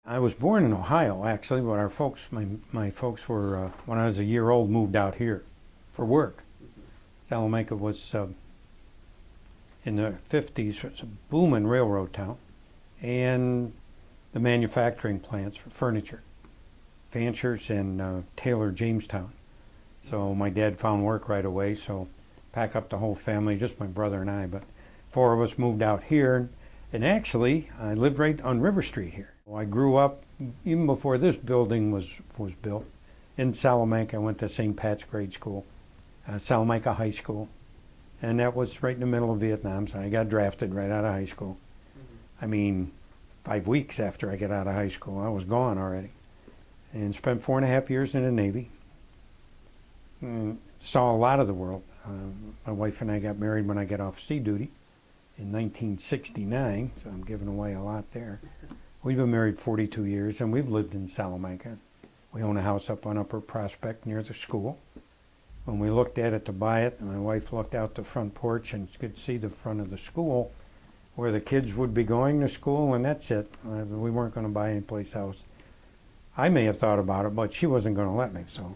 I was born in Ohio, actually, but our folks, my folks were, when I was a year old, moved out here for work. Salamanca was, in the 50s, was a booming railroad town, and the manufacturing plants for furniture, Fancher's and Taylor, Jamestown. So my dad found work right away, so pack up the whole family, just my brother and I, but four of us moved out here. And actually, I lived right on River Street here. I grew up, even before this building was built, in Salamanca. I went to St. Pat's grade school, Salamanca High School, and that was right in the middle of Vietnam, so I got drafted right out of high school. I mean, 5 weeks after I got out of high school, I was gone already. And spent 4.5 years in the Navy. Saw a lot of the world. My wife and I got married when I got off sea duty in 1969, so I'm giving away a lot there. We've been married 42 years, and we've lived in Salamanca. We own a house up on Upper Prospect near the school. When we looked at it to buy it, my wife looked out the front porch and could see the front of the school where the kids would be going to school, and that's it. We weren't going to buy any place else. I may have thought about it, but she wasn't going to let me, so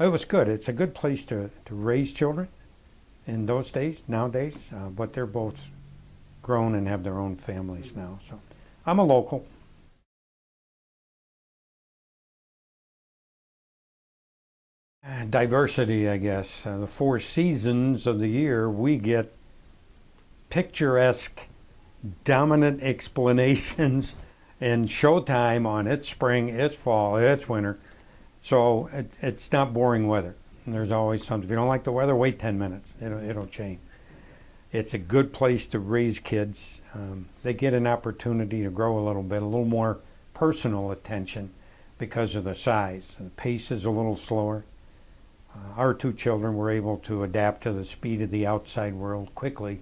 it was good. It's a good place to raise children in those days, nowadays, but they're both grown and have their own families now. So I'm a local. Diversity, I guess. The 4 seasons of the year, we get picturesque, dominant explanations and showtime on it's spring, it's fall, it's winter. So it's not boring weather. And there's always something. If you don't like the weather, wait 10 minutes. It'll change. It's a good place to raise kids. They get an opportunity to grow a little bit, a little more personal attention because of the size. The pace is a little slower. Our 2 children were able to adapt to the speed of the outside world quickly.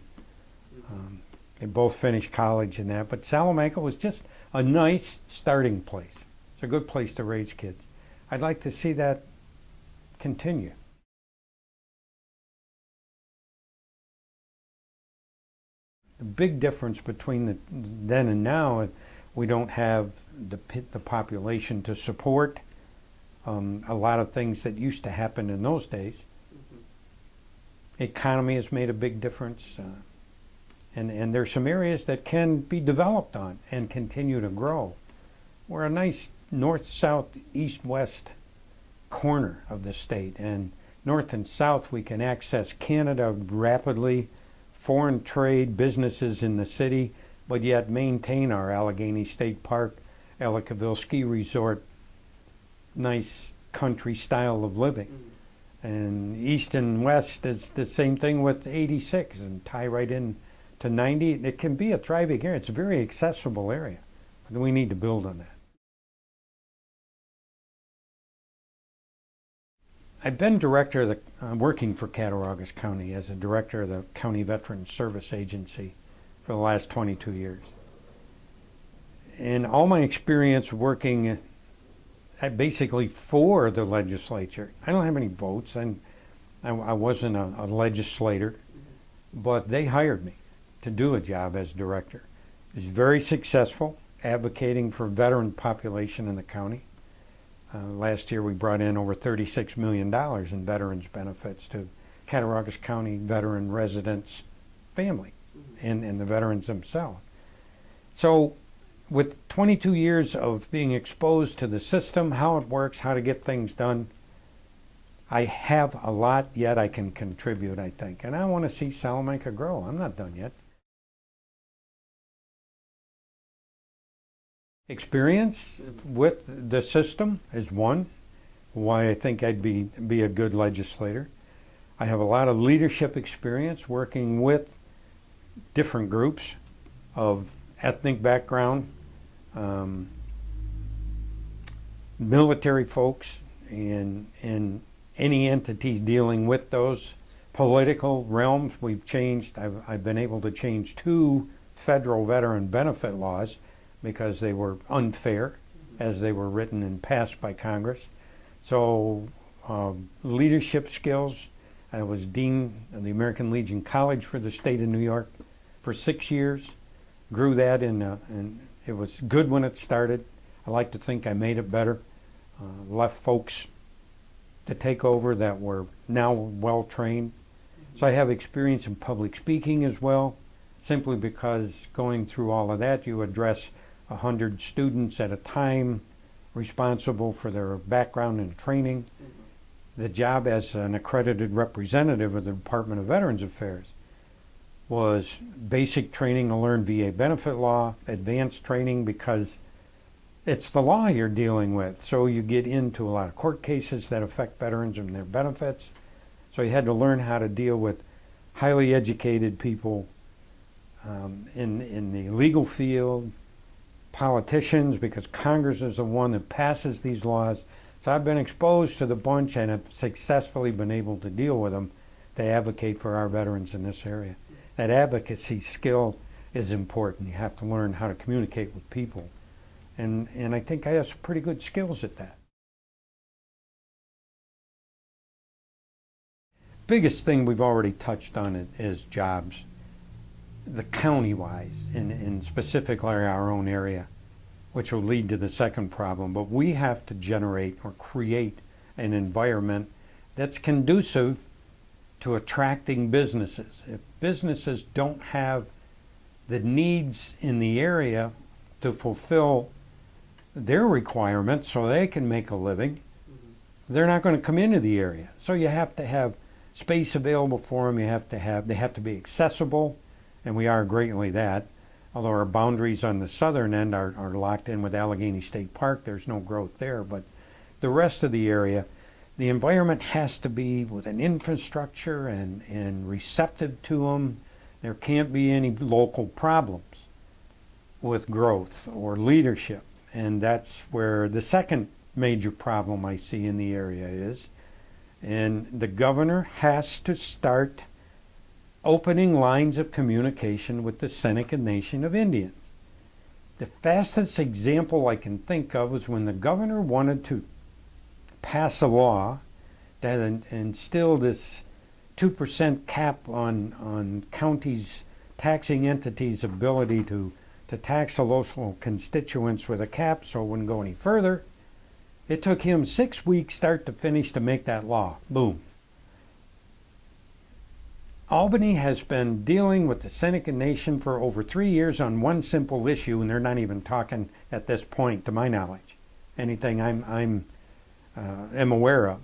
They both finished college and that, but Salamanca was just a nice starting place. It's a good place to raise kids. I'd like to see that continue. The big difference between then and now, we don't have the population to support a lot of things that used to happen in those days. Economy has made a big difference, and there's some areas that can be developed on and continue to grow. We're a nice north, south, east, west corner of the state, and north and south we can access Canada rapidly, foreign trade, businesses in the city, but yet maintain our Allegheny State Park, Ellicottville Ski Resort, nice country style of living. And east and west is the same thing with 86 and tie right in to 90. It can be a thriving area. It's a very accessible area, but we need to build on that. I've been director of working for Cattaraugus County as a director of the County Veterans Service Agency for the last 22 years. And all my experience working basically for the legislature, I don't have any votes, and I wasn't a legislator, but they hired me to do a job as director. It was very successful, advocating for veteran population in the county. Last year we brought in over $36 million in veterans benefits to Cattaraugus County veteran residents' families and the veterans themselves. So with 22 years of being exposed to the system, how it works, how to get things done, I have a lot yet I can contribute, I think. And I want to see Salamanca grow. I'm not done yet. Experience with the system is one, why I think I'd be a good legislator. I have a lot of leadership experience working with different groups of ethnic background, military folks, and any entities dealing with those political realms. We've changed, I've been able to change 2 federal veteran benefit laws because they were unfair as they were written and passed by Congress. So leadership skills. I was dean of the American Legion College for the state of New York for 6 years. Grew that and it was good when it started. I like to think I made it better. Left folks to take over that were now well trained. So I have experience in public speaking as well, simply because going through all of that, you address 100 students at a time, responsible for their background and training. The job as an accredited representative of the Department of Veterans Affairs was basic training to learn VA benefit law, advanced training because it's the law you're dealing with. So you get into a lot of court cases that affect veterans and their benefits. So you had to learn how to deal with highly educated people in the legal field, politicians, because Congress is the one that passes these laws. So I've been exposed to the bunch and have successfully been able to deal with them to advocate for our veterans in this area. That advocacy skill is important. You have to learn how to communicate with people. And I think I have some pretty good skills at that. Biggest thing we've already touched on is jobs. The county-wise, in specifically our own area, which will lead to the second problem. But we have to generate or create an environment that's conducive to attracting businesses. If businesses don't have the needs in the area to fulfill their requirements so they can make a living, they're not going to come into the area. So you have to have space available for them. They have to be accessible, and we are greatly that. Although our boundaries on the southern end are locked in with Allegheny State Park, there's no growth there. But the rest of the area, the environment has to be with an infrastructure and receptive to them. There can't be any local problems with growth or leadership. And that's where the second major problem I see in the area is. And the governor has to start opening lines of communication with the Seneca Nation of Indians. The fastest example I can think of was when the governor wanted to pass a law that instilled this 2% cap on counties' taxing entities' ability to tax the local constituents with a cap so it wouldn't go any further. It took him 6 weeks start to finish to make that law. Boom. Albany has been dealing with the Seneca Nation for over 3 years on one simple issue, and they're not even talking at this point, to my knowledge, anything I'm aware of.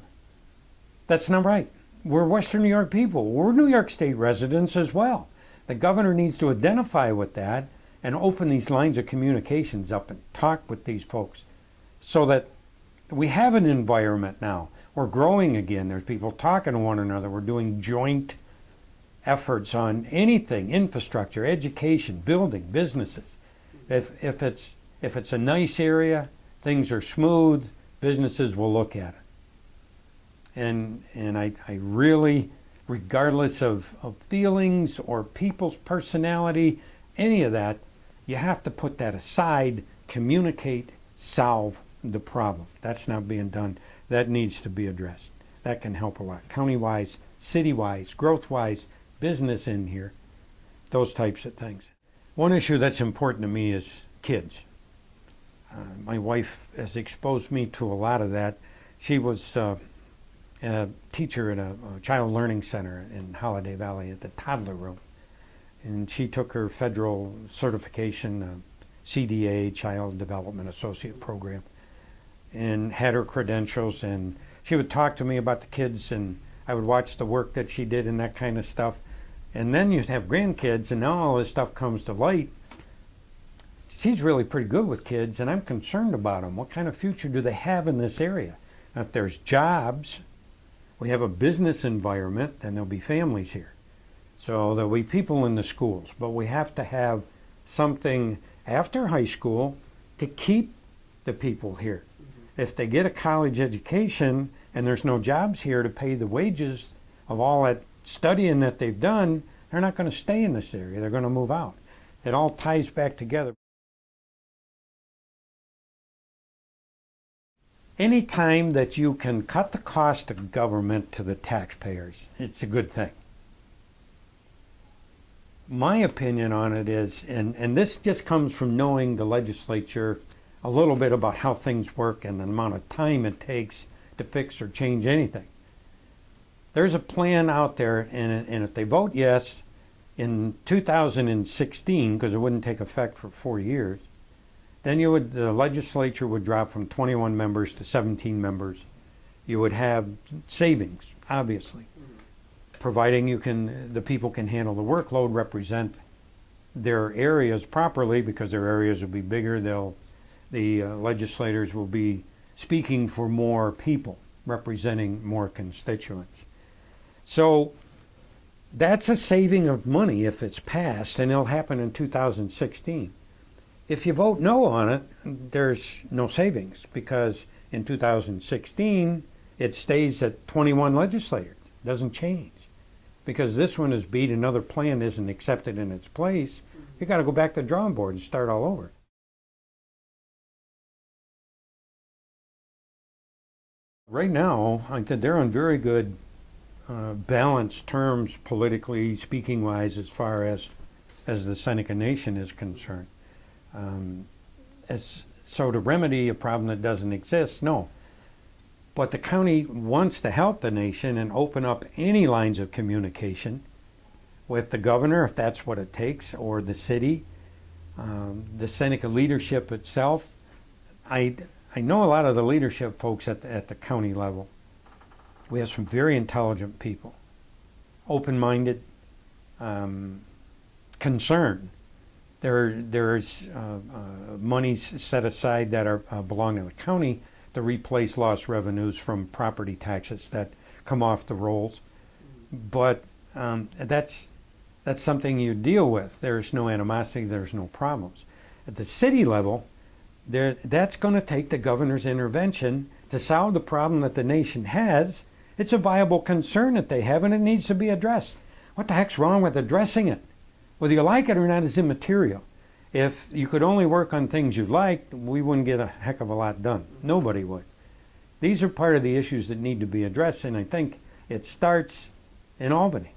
That's not right. We're Western New York people. We're New York State residents as well. The governor needs to identify with that and open these lines of communications up and talk with these folks so that we have an environment now. We're growing again. There's people talking to one another. We're doing joint efforts on anything, infrastructure, education, building, businesses. If it's a nice area, things are smooth, businesses will look at it. And I really, regardless of feelings or people's personality, any of that, you have to put that aside, communicate, solve the problem. That's not being done. That needs to be addressed. That can help a lot. County-wise, city-wise, growth-wise, business in here, those types of things. One issue that's important to me is kids. My wife has exposed me to a lot of that. She was a teacher at a child learning center in Holiday Valley at the toddler room. And she took her federal certification, CDA, Child Development Associate Program, and had her credentials. And she would talk to me about the kids, and I would watch the work that she did and that kind of stuff. And then you'd have grandkids, and now all this stuff comes to light. She's really pretty good with kids, and I'm concerned about them. What kind of future do they have in this area? Now, if there's jobs, we have a business environment, then there'll be families here. So there'll be people in the schools, but we have to have something after high school to keep the people here. If they get a college education and there's no jobs here to pay the wages of all that studying that they've done, they're not going to stay in this area. They're going to move out. It all ties back together. Any time that you can cut the cost of government to the taxpayers, it's a good thing. My opinion on it is, and this just comes from knowing the legislature a little bit about how things work and the amount of time it takes to fix or change anything. There's a plan out there, and if they vote yes in 2016, because it wouldn't take effect for 4 years, then the legislature would drop from 21 members to 17 members. You would have savings, obviously, providing the people can handle the workload, represent their areas properly, because their areas will be bigger. The legislators will be speaking for more people, representing more constituents. So that's a saving of money if it's passed, and it'll happen in 2016. If you vote no on it, there's no savings, because in 2016 it stays at 21 legislators. It doesn't change. Because this one is beat, another plan isn't accepted in its place, you got to go back to the drawing board and start all over. Right now, I think they're on very good balanced terms politically speaking wise, as far as the Seneca Nation is concerned. So to remedy a problem that doesn't exist, no. But the county wants to help the nation and open up any lines of communication with the governor, if that's what it takes, or the city, the Seneca leadership itself. I know a lot of the leadership folks at the county level. We have some very intelligent people, open-minded, concerned. There's monies set aside that belong to the county to replace lost revenues from property taxes that come off the rolls. But that's something you deal with. There's no animosity, there's no problems. At the city level, that's going to take the governor's intervention to solve the problem that the nation has. It's a viable concern that they have, and it needs to be addressed. What the heck's wrong with addressing it? Whether you like it or not is immaterial. If you could only work on things you liked, we wouldn't get a heck of a lot done. Nobody would. These are part of the issues that need to be addressed, and I think it starts in Albany.